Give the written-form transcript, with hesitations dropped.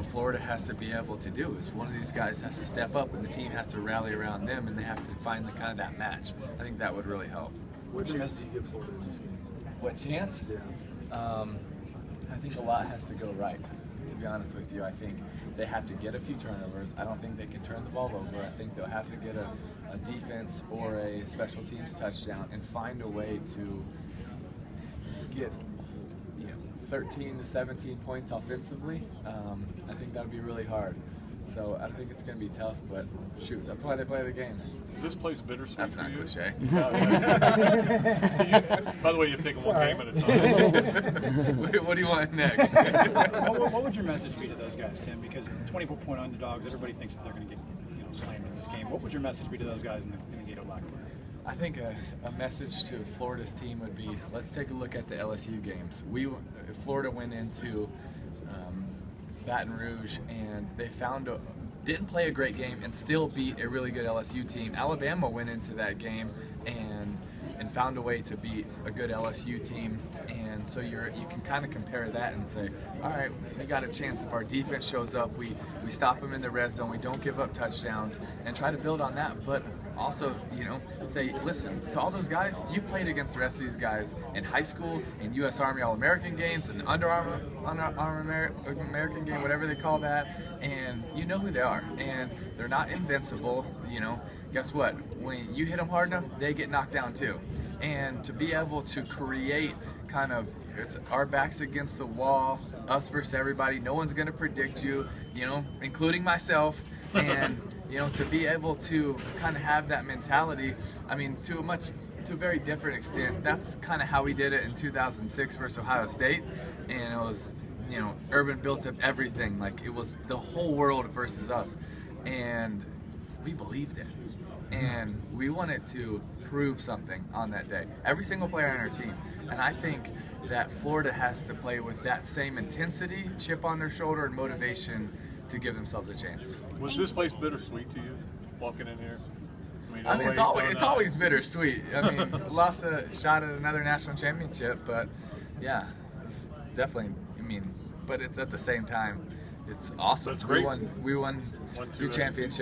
what Florida has to be able to do. Is one of these guys has to step up, and the team has to rally around them, and they have to find the kind of that match. I think that would really help. What chance do you give Florida in this game? What chance? Yeah. I think a lot has to go right. To be honest with you, I think they have to get a few turnovers. I don't think they can turn the ball over. I think they'll have to get a defense or a special teams touchdown and find a way to get 13 to 17 points offensively. I think that would be really hard. So I think it's going to be tough, but shoot, that's why they play the game. Is this place bittersweet That's for not you? cliche. By the way, you've taken one game at a time. What do you want next? What would your message be to those guys, Tim? Because 24-point underdogs, everybody thinks that they're going to get slammed in this game. What would your message be to those guys in the Gator locker room? I think a message to Florida's team would be, let's take a look at the LSU games. Florida went into Baton Rouge and they didn't play a great game and still beat a really good LSU team. Alabama went into that game and found a way to beat a good LSU team, and so you can kind of compare that and say, all right, we got a chance. If our defense shows up, we stop them in the red zone, we don't give up touchdowns, and try to build on that. But also, say, listen, to all those guys, you've played against the rest of these guys in high school, in U.S. Army All-American games, in the Under Armour American game, whatever they call that, and you know who they are, and they're not invincible. Guess what? When you hit them hard enough, they get knocked down too. And to be able to create kind of, it's our backs against the wall, us versus everybody, no one's going to predict you, including myself, and to be able to kind of have that mentality, I mean, to a very different extent, that's kind of how we did it in 2006 versus Ohio State, and it was, Urban built up everything, like it was the whole world versus us, and we believed it, and we wanted to prove something on that day. Every single player on our team, and I think that Florida has to play with that same intensity, chip on their shoulder, and motivation to give themselves a chance. Was this place bittersweet to you, walking in here? I mean, it's always bittersweet. I mean, lost a shot at another national championship, but yeah, it's definitely. But it's at the same time, it's awesome. That's great. We won two championships.